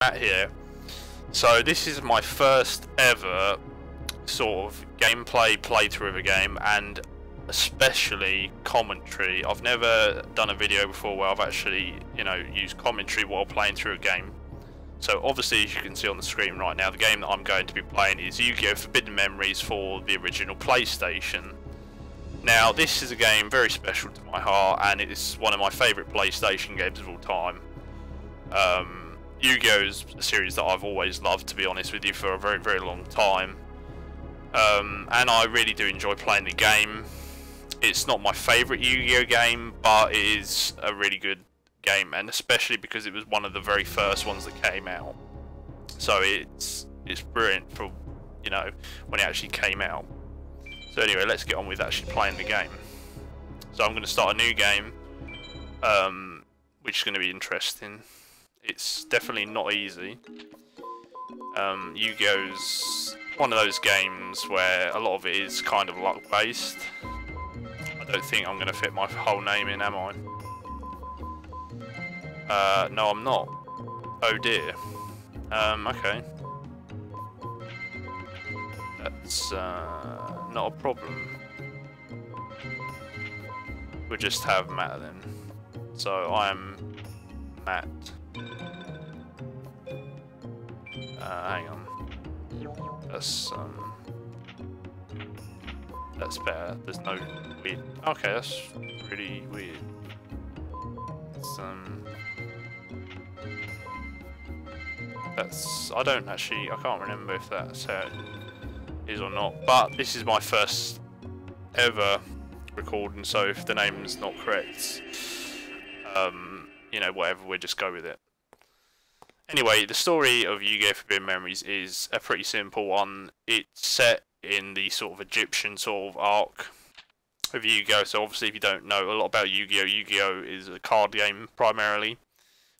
Matt here. So this is my first ever sort of gameplay playthrough of a game, and especially commentary. I've never done a video before where I've actually, used commentary while playing through a game. So obviously, as you can see on the screen right now, the game that I'm going to be playing is Yu-Gi-Oh! Forbidden Memories for the original PlayStation. Now, this is a game very special to my heart, and it's one of my favourite PlayStation games of all time. Yu-Gi-Oh! Is a series that I've always loved, to be honest with you, for a very, very long time. And I really do enjoy playing the game. It's not my favourite Yu-Gi-Oh! Game, but it is a really good game, and especially because it was one of the very first ones that came out. So it's brilliant for, when it actually came out. So anyway, let's get on with actually playing the game. So I'm going to start a new game, which is going to be interesting. It's definitely not easy. Yu-Gi-Oh's one of those games where a lot of it is kind of luck based. I don't think I'm going to fit my whole name in, am I? No, I'm not. Oh dear. Okay. That's not a problem. We'll just have Matt then. So I am Matt. Hang on. That's better. There's no weird. Okay, that's pretty weird. I can't remember if that's how it is or not, but this is my first ever recording, so if the name's not correct, whatever, we'll just go with it. Anyway, the story of Yu-Gi-Oh! Forbidden Memories is a pretty simple one. It's set in the sort of Egyptian sort of arc of Yu-Gi-Oh! So obviously, if you don't know a lot about Yu-Gi-Oh! Yu-Gi-Oh! Is a card game primarily.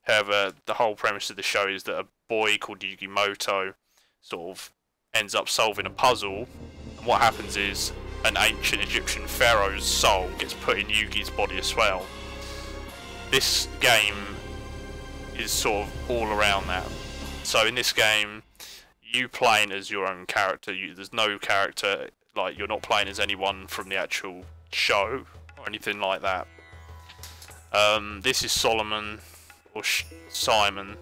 However, the whole premise of the show is that a boy called Yugimoto sort of ends up solving a puzzle, and what happens is an ancient Egyptian pharaoh's soul gets put in Yugi's body as well. This game is sort of all around that. So in this game, you playing as your own character. There's no character, like you're not playing as anyone from the actual show or anything like that. This is Solomon, or Simon.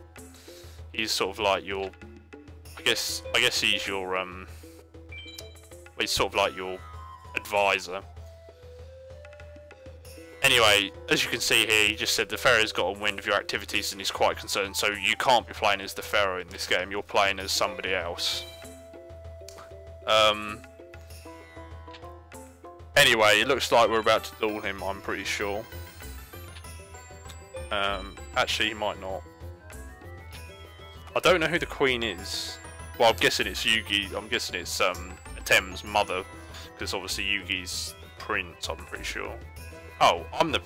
He's sort of like your, I guess he's your he's sort of like your advisor. Anyway, as you can see here, he just said the Pharaoh's got a wind of your activities and he's quite concerned, so you can't be playing as the Pharaoh in this game, you're playing as somebody else. Anyway, it looks like we're about to duel him, I'm pretty sure. Actually, he might not. I don't know who the Queen is. Well, I'm guessing it's Yugi. I'm guessing it's Atem's mother, because obviously Yugi's the prince. I'm pretty sure. Oh, I'm the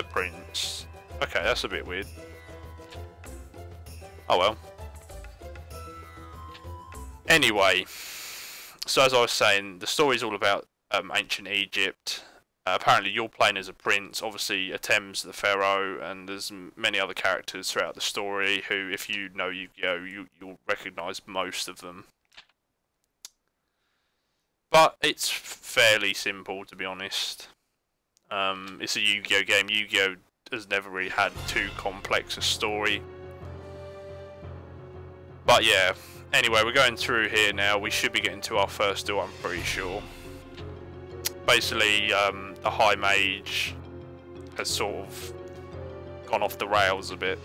prince. Okay, that's a bit weird. Oh well. Anyway, so as I was saying, the story's all about ancient Egypt. Apparently, you're playing as a prince. Obviously, Atem's the pharaoh, and there's many other characters throughout the story who, if you know Yu-Gi-Oh, you'll recognise most of them. But it's fairly simple, to be honest. It's a Yu-Gi-Oh game. Yu-Gi-Oh has never really had too complex a story. But yeah, anyway, we're going through here now. We should be getting to our first duel, I'm pretty sure. Basically, the High Mage has sort of gone off the rails a bit.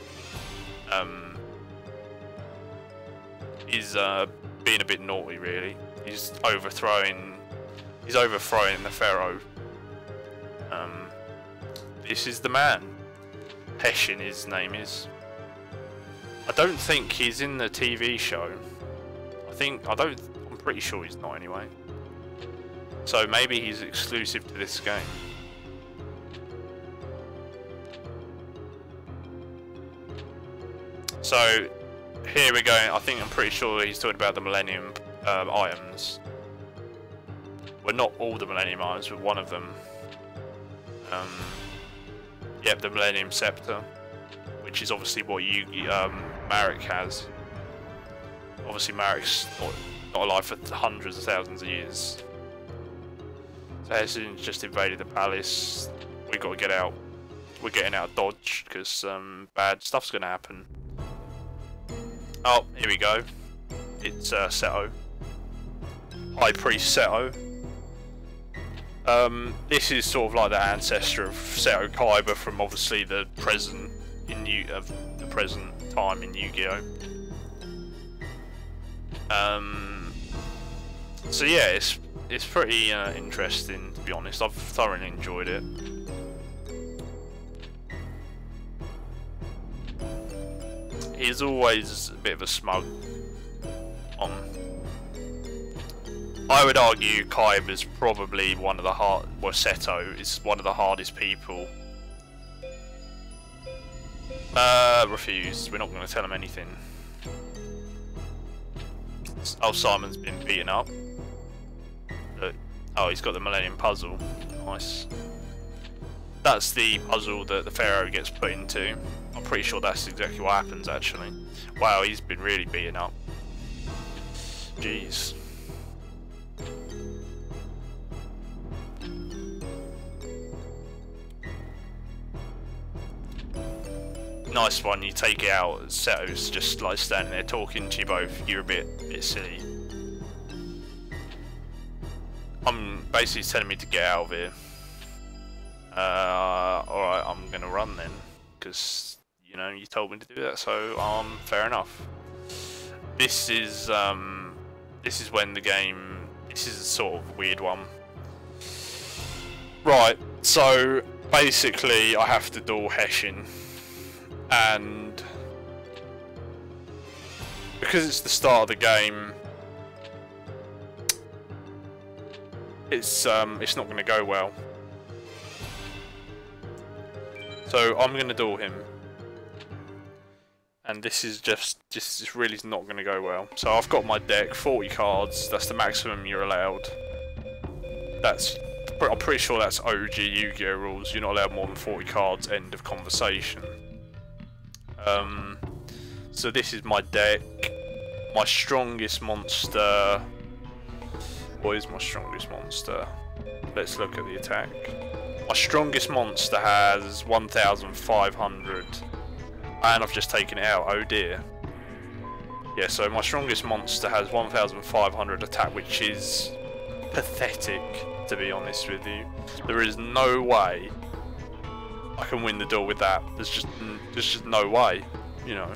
He's being a bit naughty, really. He's overthrowing the Pharaoh. This is the man. Heshin, his name is. I don't think he's in the TV show. I'm pretty sure he's not anyway. So maybe he's exclusive to this game. So here we're going. I'm pretty sure he's talking about the Millennium items. Well, not all the Millennium items, but one of them. Yep, the Millennium Scepter, which is obviously what Marek has. obviously Marek's not alive for hundreds of thousands of years. So Hessian's just invaded the palace. We got to get out. We're getting out of Dodge because bad stuff's going to happen. Oh, here we go. It's Seto. High Priest Seto. This is sort of like the ancestor of Seto Kaiba from obviously the present the present time in Yu-Gi-Oh. So yeah, it's pretty interesting, to be honest. I've thoroughly enjoyed it. He's always a bit of a smug on. I would argue Kaiba's probably one of the Seto is one of the hardest people. Refused. We're not going to tell him anything. Oh, Simon's been beaten up. Look. Oh, he's got the Millennium Puzzle. Nice. That's the puzzle that the Pharaoh gets put into. I'm pretty sure that's exactly what happens, actually. Wow, he's been really beaten up. Jeez. Nice one, you take it out. Seto's just like standing there talking to you both. You're a bit silly. I'm basically telling me to get out of here. Alright, I'm gonna run then, because you know you told me to do that, so fair enough. This is when the game. This is a sort of weird one. Right, so basically I have to duel Hessian, and because it's the start of the game, it's not going to go well. So I'm going to duel him, and this is just really not going to go well. So I've got my deck, 40 cards. That's the maximum you're allowed. I'm pretty sure that's OG Yu-Gi-Oh rules. You're not allowed more than 40 cards. End of conversation. So this is my deck. My strongest monster. What is my strongest monster? Let's look at the attack. My strongest monster has 1,500, and I've just taken it out. Oh dear. Yeah, so my strongest monster has 1,500 attack, which is pathetic, to be honest with you. There is no way I can win the duel with that. There's just no way, you know.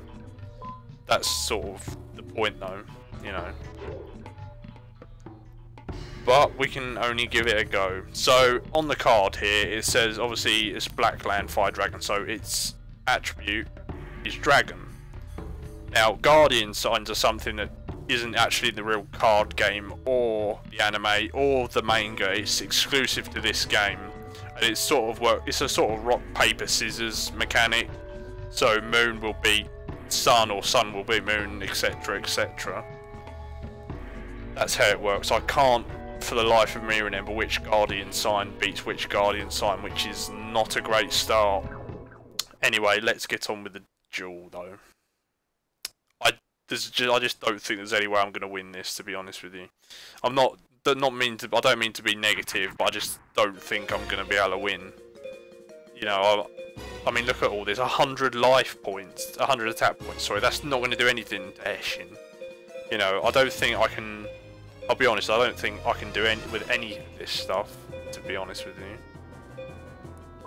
That's sort of the point, though, you know. But we can only give it a go. So on the card here, it says obviously it's Black Land Fire Dragon, so its attribute is Dragon. Now, Guardian signs are something that isn't actually the real card game or the anime or the manga. It's exclusive to this game, and it's it's a sort of rock paper scissors mechanic. So Moon will beat Sun, or Sun will beat Moon, etc., etc. That's how it works. I can't for the life of me remember which Guardian sign beats which Guardian sign, which is not a great start. Anyway, let's get on with the duel, though. I just don't think there's any way I'm going to win this, to be honest with you. I don't mean to be negative, but I just don't think I'm going to be able to win. You know, I mean, look at all this. 100 life points, 100 attack points. Sorry, that's not going to do anything to Hessian. You know, I don't think I can. I'll be honest. I don't think I can do with any of this stuff, to be honest with you.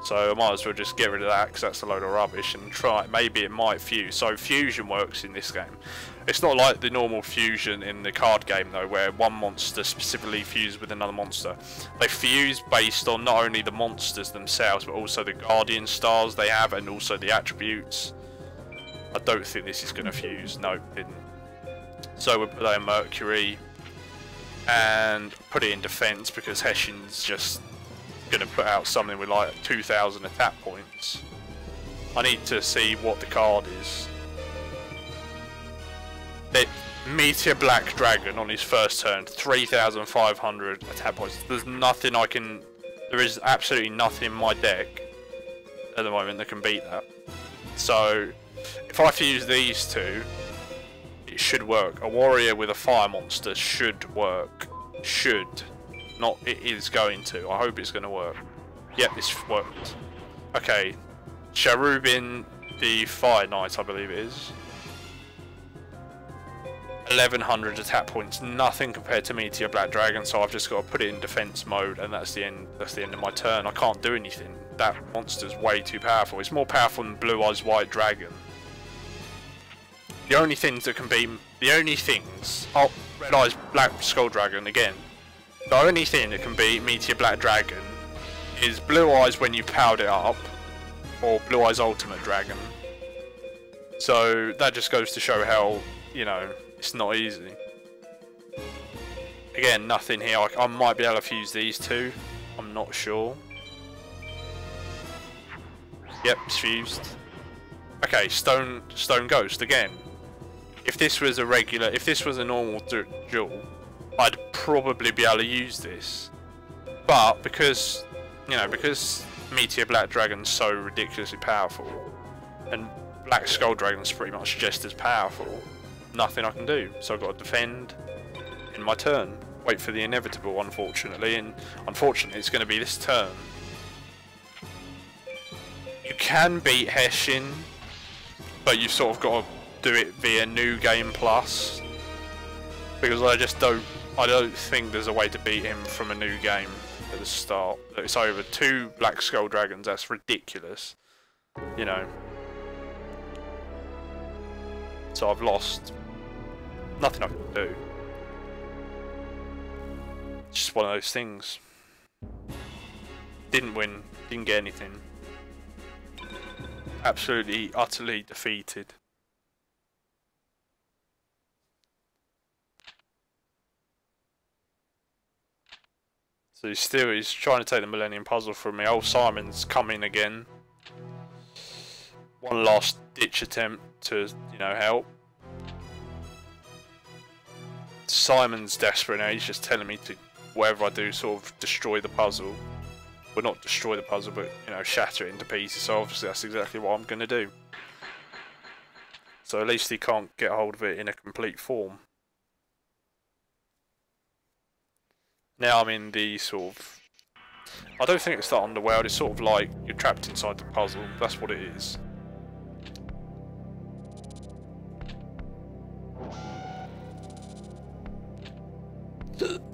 So I might as well just get rid of that, because that's a load of rubbish, and try. Maybe it might fuse. So fusion works in this game. It's not like the normal fusion in the card game, though, where one monster specifically fuses with another monster. They fuse based on not only the monsters themselves, but also the Guardian stars they have, and also the attributes. I don't think this is going to fuse. No, didn't. So we'll put that in Mercury, and put it in defense, because Hessian's just going to put out something with like 2,000 attack points. I need to see what the card is. Meteor Black Dragon on his first turn, 3,500 attack points. There's nothing I can. There is absolutely nothing in my deck at the moment that can beat that. So if I fuse these two, it should work. A warrior with a fire monster should work. Should. Not, it is going to. I hope it's going to work. Yep, it's worked. Okay. Cherubin, the Fire Knight, I believe it is. 1100 attack points. Nothing compared to Meteor Black Dragon, so I've just got to put it in defense mode, and that's the end. That's the end of my turn. I can't do anything. That monster's way too powerful. It's more powerful than Blue Eyes White Dragon. The only things that can beat... The only things... Oh, Red Eyes Black Skull Dragon again. The only thing that can beat Meteor Black Dragon is Blue Eyes when you powered it up, or Blue Eyes Ultimate Dragon. So that just goes to show how, you know, it's not easy. Again, nothing here. I might be able to fuse these two. I'm not sure. Yep, it's fused. Okay, Stone Ghost again. If this was a regular, if this was a normal duel, I'd probably be able to use this. But because, you know, because Meteor Black Dragon's so ridiculously powerful, and Black Skull Dragon's pretty much just as powerful, nothing I can do. So I've got to defend in my turn. Wait for the inevitable, unfortunately, and unfortunately it's going to be this turn. You can beat Heshin, but you've sort of got to do it via New Game Plus, because I don't think there's a way to beat him from a new game at the start. It's over 2 Black Skull Dragons. That's ridiculous, you know. So I've lost. Nothing I can do. It's just one of those things. Didn't win. Didn't get anything. Absolutely, utterly defeated. So he's trying to take the Millennium Puzzle from me. Old Simon's coming again. One last ditch attempt to, you know, help. Simon's desperate now. He's just telling me to, whatever I do, sort of destroy the puzzle. Well, not destroy the puzzle, but, you know, shatter it into pieces. So obviously that's exactly what I'm going to do. So at least he can't get hold of it in a complete form. Now I'm in the sort of... I don't think it's that underworld. It's sort of like you're trapped inside the puzzle. That's what it is.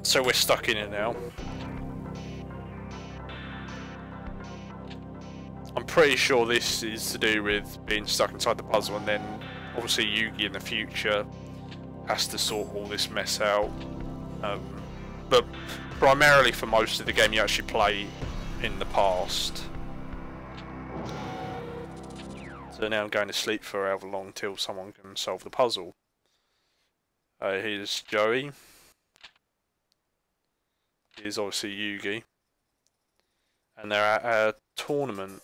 So we're stuck in it now. I'm pretty sure this is to do with being stuck inside the puzzle, and then obviously Yugi in the future has to sort all this mess out. But primarily for most of the game you actually play in the past. So now I'm going to sleep for however long till someone can solve the puzzle. Here's Joey. Here's obviously Yugi. And they're at a tournament.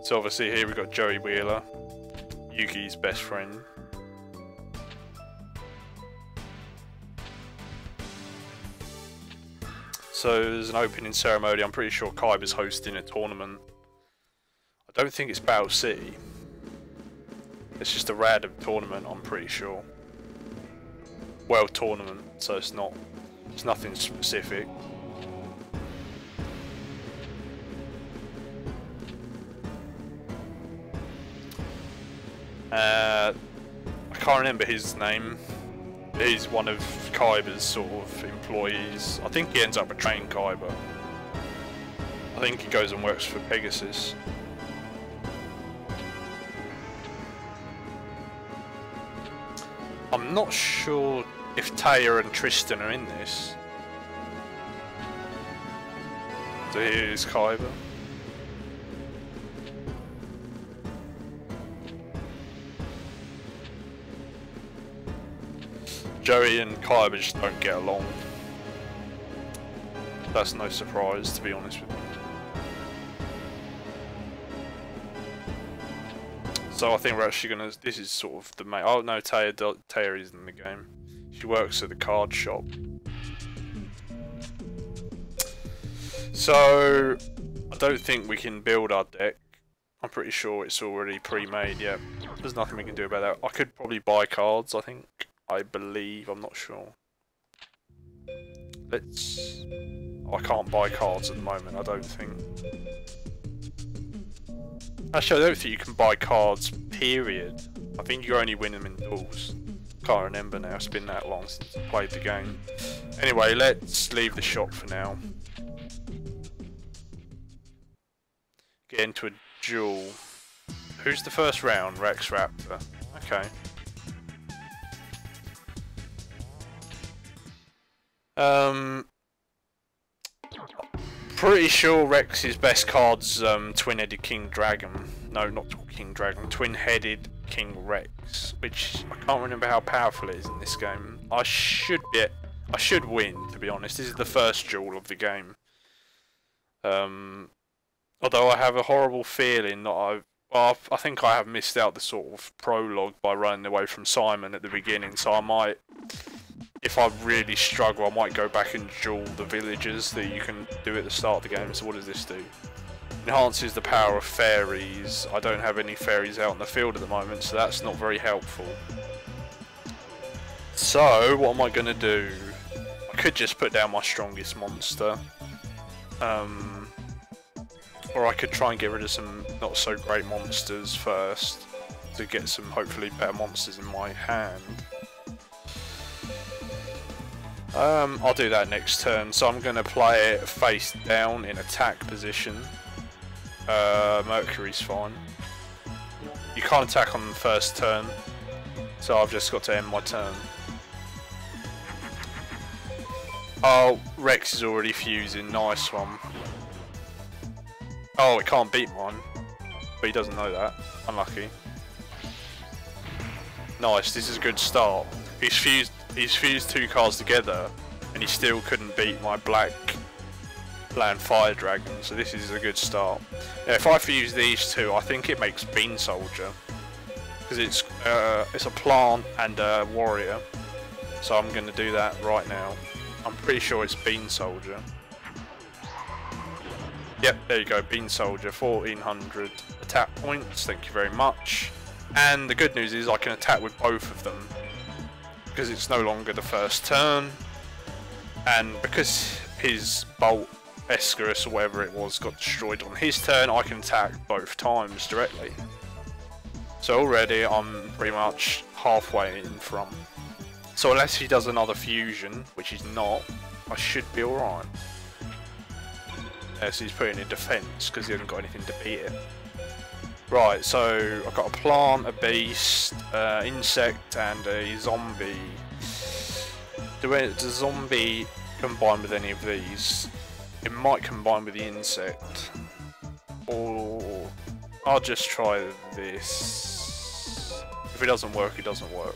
So obviously here we've got Joey Wheeler, Yugi's best friend. So there's an opening ceremony. I'm pretty sure Kaiba's hosting a tournament. I don't think it's Battle City. It's just a random tournament, I'm pretty sure. World tournament, so it's nothing specific. I can't remember his name. He's one of Kaiba's sort of employees. I think he ends up betraying Kaiba. I think he goes and works for Pegasus. I'm not sure if Taya and Tristan are in this. So here's Kaiba. Joey and Kaiba just don't get along. That's no surprise, to be honest with you. So I think we're actually gonna. This is sort of the main. Oh no, Taya is in the game. She works at the card shop. So I don't think we can build our deck. I'm pretty sure it's already pre-made, yeah. There's nothing we can do about that. I could probably buy cards, I think. I believe, I'm not sure. Let's... I can't buy cards at the moment, I don't think. Actually, I don't think you can buy cards, period. I think you only win them in duels. Can't remember now, it's been that long since I played the game. Anyway, let's leave the shop for now. Get into a duel. Who's the first round? Rex Raptor. Okay. Pretty sure Rex's best card's Twin-Headed King Dragon. No, not King Dragon. Twin-Headed King Rex, which I can't remember how powerful it is in this game. I should win, to be honest. This is the first duel of the game. Although I have a horrible feeling that I think I have missed out the sort of prologue by running away from Simon at the beginning, so I might, if I really struggle, I might go back and duel the villagers that you can do at the start of the game. So what does this do? Enhances the power of fairies. I don't have any fairies out in the field at the moment, so that's not very helpful. So, what am I going to do? I could just put down my strongest monster. Or I could try and get rid of some not so great monsters first to get some hopefully better monsters in my hand. I'll do that next turn, so I'm going to play it face down in attack position. Mercury's fine. You can't attack on the first turn, so I've just got to end my turn. Oh, Rex is already fusing, nice one. Oh, it can't beat mine, but he doesn't know that. Unlucky. Nice, this is a good start. He's fused two cards together, and he still couldn't beat my black land fire dragon, so this is a good start. Now, if I fuse these two, I think it makes Bean Soldier, because it's a plant and a warrior, so I'm going to do that right now. I'm pretty sure it's Bean Soldier. Yep, there you go, Bean Soldier, 1400 attack points, thank you very much. And the good news is I can attack with both of them, because it's no longer the first turn, and because his Bolt Escarus or whatever it was got destroyed on his turn, I can attack both times directly. So already I'm pretty much halfway in front. So unless he does another fusion, which he's not, I should be alright. So he's putting in defense because he hasn't got anything to beat it. Right, so I've got a plant, a beast, insect, and a zombie. Does a zombie combine with any of these? It might combine with the insect. Or I'll just try this. If it doesn't work, it doesn't work.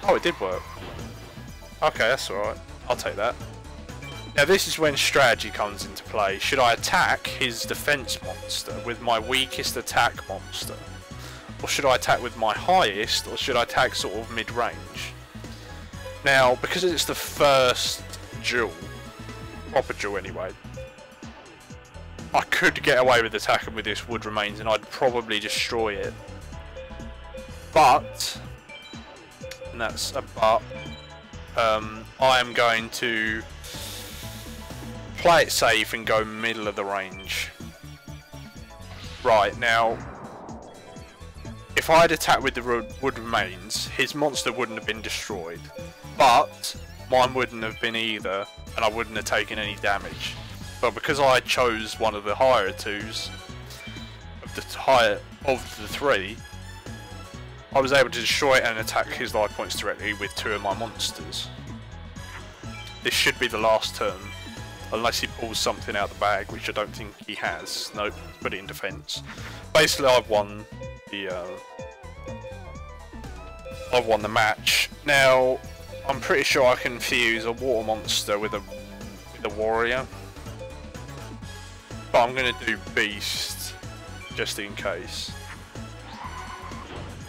Oh, it did work. Okay, that's alright. I'll take that. Now this is when strategy comes into play. Should I attack his defense monster with my weakest attack monster? Or should I attack with my highest, or should I attack sort of mid-range? Now, because it's the first duel, proper duel anyway, I could get away with attacking with this wood remains and I'd probably destroy it. But, and that's a but, I am going to play it safe and go middle of the range. Right, now, if I had attacked with the wood remains, his monster wouldn't have been destroyed. But mine wouldn't have been either, and I wouldn't have taken any damage. But because I chose one of the higher twos, of the three, I was able to destroy it and attack his life points directly with two of my monsters. This should be the last turn, unless he pulls something out the bag, which I don't think he has. Nope, put it in defense. Basically, I've won the match. Now, I'm pretty sure I can fuse a water monster with a warrior, but I'm going to do beast just in case.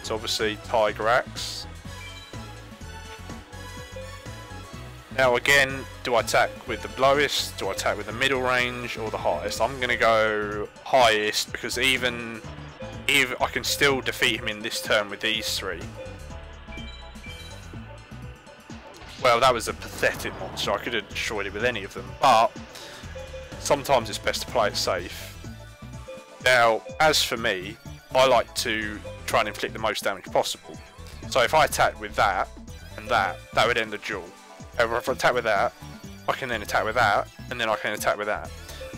So obviously Tiger Axe. Now again, do I attack with the lowest, do I attack with the middle range, or the highest? I'm going to go highest, because even if I can still defeat him in this turn with these three. Well, that was a pathetic monster, I could have destroyed it with any of them, but sometimes it's best to play it safe. Now, as for me, I like to try and inflict the most damage possible. So if I attack with that, and that would end the duel. However, if I attack with that, I can then attack with that, and then I can attack with that.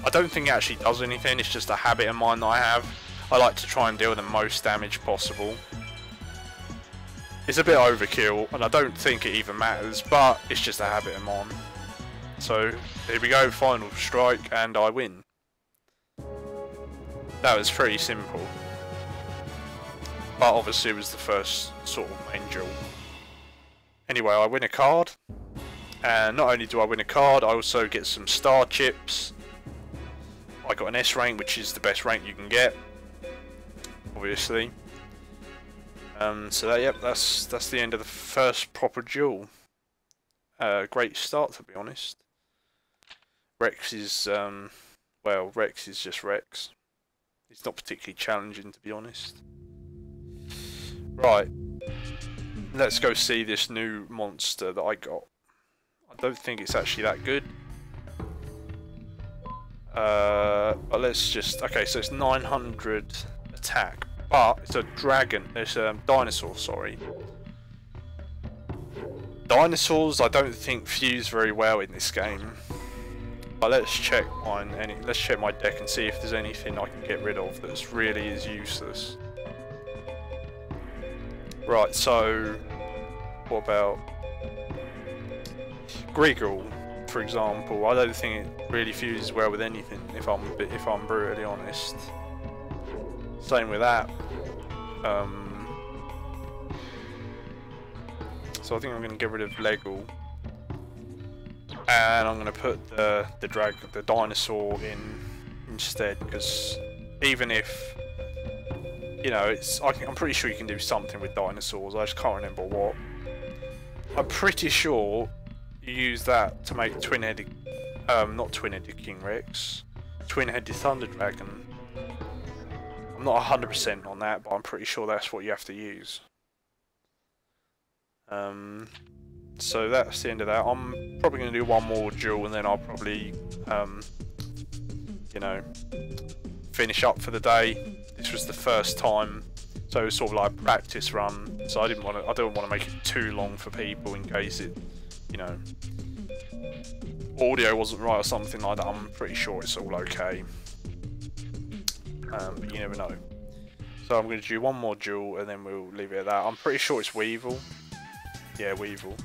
I don't think it actually does anything, it's just a habit of mine that I have. I like to try and deal the most damage possible. It's a bit overkill, and I don't think it even matters, but it's just a habit of mine. So, here we go, final strike, and I win. That was pretty simple. But obviously it was the first sort of main duel. Anyway, I win a card. And not only do I win a card, I also get some star chips. I got an S rank, which is the best rank you can get, obviously. So that, yep, that's the end of the first proper duel. Great start, to be honest. Rex is well, Rex is just Rex. He's not particularly challenging, to be honest. Right, let's go see this new monster that I got. I don't think it's actually that good. But let's just... Okay, so it's 900 attack. But it's a dragon. It's a dinosaur, sorry. Dinosaurs I don't think fuse very well in this game. But let's check mine. Let's check my deck and see if there's anything I can get rid of that's really is useless. Right, so... What about... Greagle, for example. I don't think it really fuses well with anything, if I'm brutally honest. Same with that. So I think I'm going to get rid of Legal, and I'm going to put the dinosaur in instead, because even if, you know, I'm pretty sure you can do something with dinosaurs. I just can't remember what. I'm pretty sure you use that to make twin-headed, not twin-headed King Rex, twin-headed Thunder Dragon. I'm not 100% on that, but I'm pretty sure that's what you have to use. So that's the end of that. I'm probably going to do one more duel, and then I'll probably, you know, finish up for the day. This was the first time, so it was sort of like a practice run. So I don't want to make it too long for people in case it, you know, audio wasn't right or something like that. I'm pretty sure it's all okay, but you never know. So I'm going to do one more duel and then we'll leave it at that. I'm pretty sure it's Weevil. Yeah, Weevil.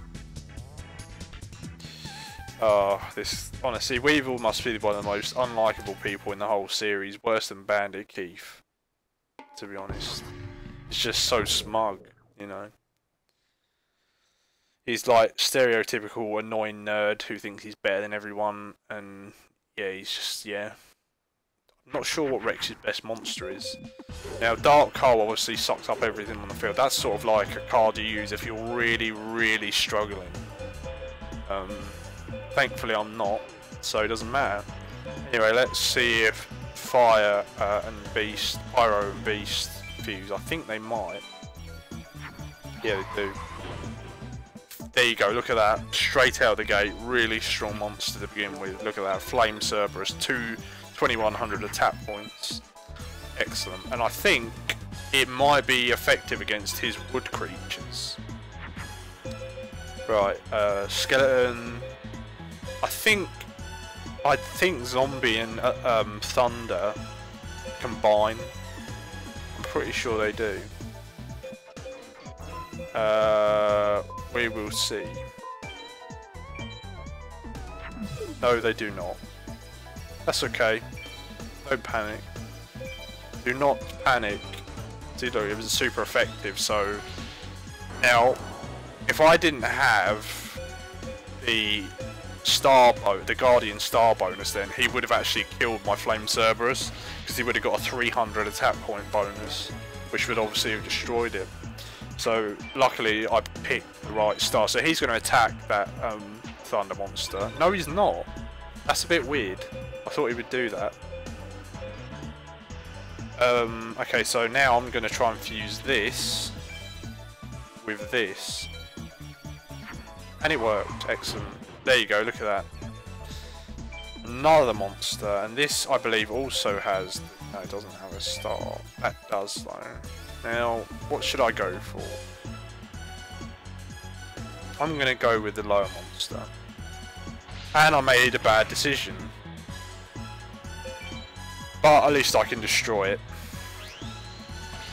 This, honestly, Weevil must be one of the most unlikable people in the whole series, worse than Bandit Keith, to be honest. He's just so smug, you know. He's like stereotypical annoying nerd who thinks he's better than everyone, and yeah, he's just, yeah. I'm not sure what Rex's best monster is. Now, Dark Coal obviously sucks up everything on the field. That's sort of like a card you use if you're really, really struggling. Thankfully I'm not, so it doesn't matter. Anyway, let's see if Fire and Beast, Pyro and Beast fuse. I think they might. Yeah, they do. There you go, look at that. Straight out the gate, really strong monster to begin with. Look at that, Flame Cerberus, 2100 attack points. Excellent. And I think it might be effective against his wood creatures. Right, Skeleton. I think Zombie and Thunder combine. I'm pretty sure they do. We will see. No, they do not. That's okay. Don't panic. Do not panic. See, look, it was super effective. So now, if I didn't have the Guardian Star bonus, then he would have actually killed my Flame Cerberus, because he would have got a 300 attack point bonus, which would obviously have destroyed it. So luckily I picked the right star. So he's going to attack that Thunder Monster. No, he's not. That's a bit weird. I thought he would do that. Okay, so now I'm going to try and fuse this with this. And it worked. Excellent. There you go, look at that. Another monster, and this I believe also has... No, it doesn't have a star. That does though. Now, what should I go for? I'm going to go with the lower monster. And I made a bad decision. But at least I can destroy it.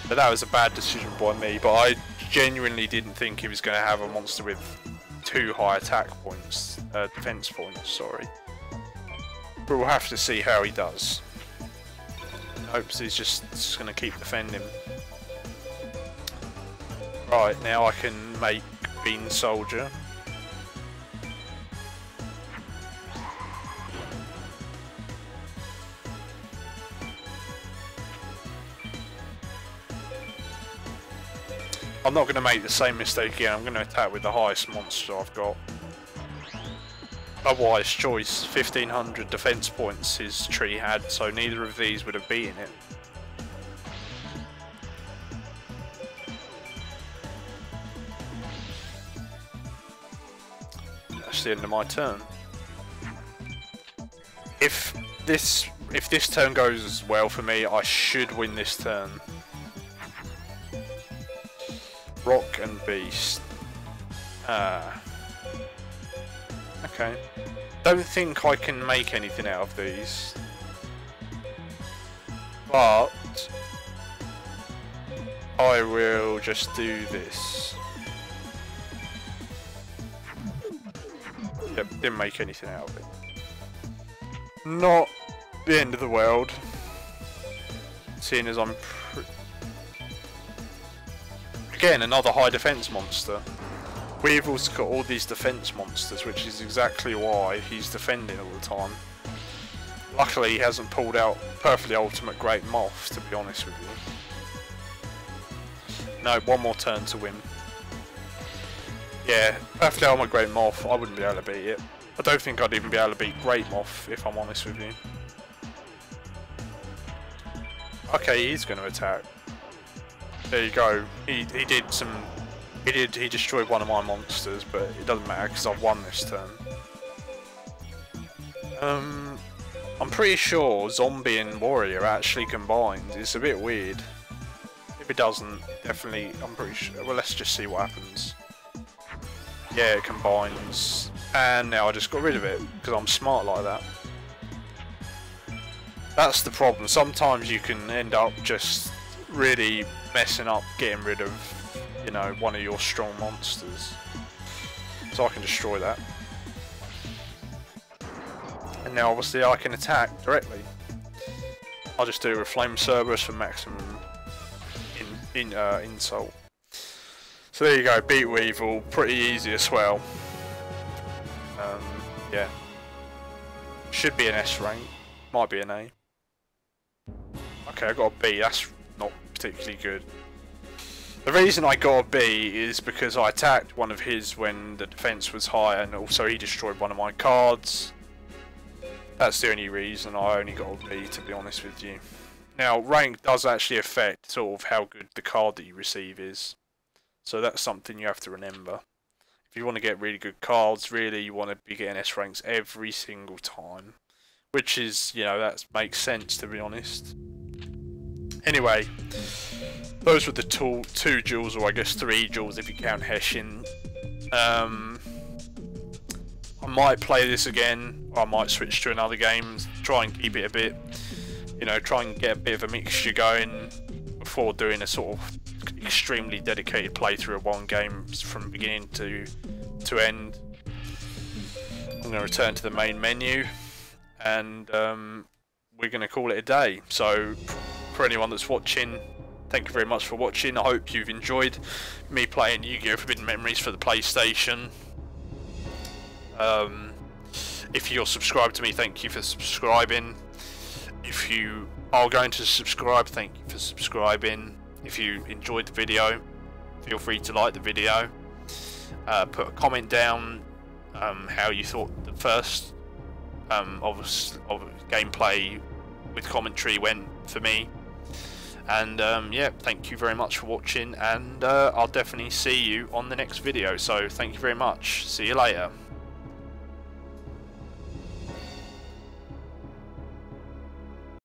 But that was a bad decision by me, but I genuinely didn't think he was going to have a monster with 2 high attack points, defense points, sorry. But we'll have to see how he does. Hopes he's just going to keep defending. Right, now I can make Bean Soldier. I'm not going to make the same mistake again. I'm going to attack with the highest monster I've got. A wise choice. 1500 defense points his tree had, so neither of these would have beaten it. That's the end of my turn. If this turn goes well for me, I should win this turn. Rock and Beast. Okay. Don't think I can make anything out of these. But I will just do this. Yep, didn't make anything out of it. Not the end of the world. Seeing as I'm... Again, another high defense monster. Weevil's got all these defense monsters, which is exactly why he's defending all the time. Luckily, he hasn't pulled out Perfectly Ultimate Great Moth, to be honest with you. No, one more turn to win. Yeah, Perfectly Ultimate Great Moth, I wouldn't be able to beat it. I don't think I'd even be able to beat Great Moth, if I'm honest with you. Okay, he's going to attack. There you go. He destroyed one of my monsters, but it doesn't matter because I've won this turn. I'm pretty sure Zombie and Warrior are actually combined. It's a bit weird. If it doesn't, definitely, I'm pretty sure. Well, let's just see what happens. Yeah, it combines. And now I just got rid of it because I'm smart like that. That's the problem. Sometimes you can end up just really messing up getting rid of, you know, one of your strong monsters. So I can destroy that. And now obviously I can attack directly. I'll just do it with Flame Cerberus for maximum insult. So there you go, beat Weevil, pretty easy as well. Yeah. Should be an S rank, might be an A. Okay, I got a B, that's not particularly good. The reason I got a B is because I attacked one of his when the defense was high, and also he destroyed one of my cards. That's the only reason I only got a B, to be honest with you. Now, rank does actually affect sort of how good the card that you receive is. So that's something you have to remember. If you want to get really good cards, really you want to be getting S ranks every single time. Which is, you know, that makes sense, to be honest. Anyway, those were the two duels, or I guess 3 duels if you count Heshin. I might play this again, or I might switch to another game, try and keep it a bit, you know, try and get a bit of a mixture going before doing a sort of extremely dedicated playthrough of one game from beginning to end. I'm going to return to the main menu, and we're going to call it a day. So for anyone that's watching, thank you very much for watching. I hope you've enjoyed me playing Yu-Gi-Oh! Forbidden Memories for the PlayStation. If you're subscribed to me, thank you for subscribing. If you are going to subscribe, thank you for subscribing. If you enjoyed the video, feel free to like the video. Put a comment down how you thought the first of gameplay with commentary went for me. And yeah, thank you very much for watching, and I'll definitely see you on the next video. So thank you very much. See you later.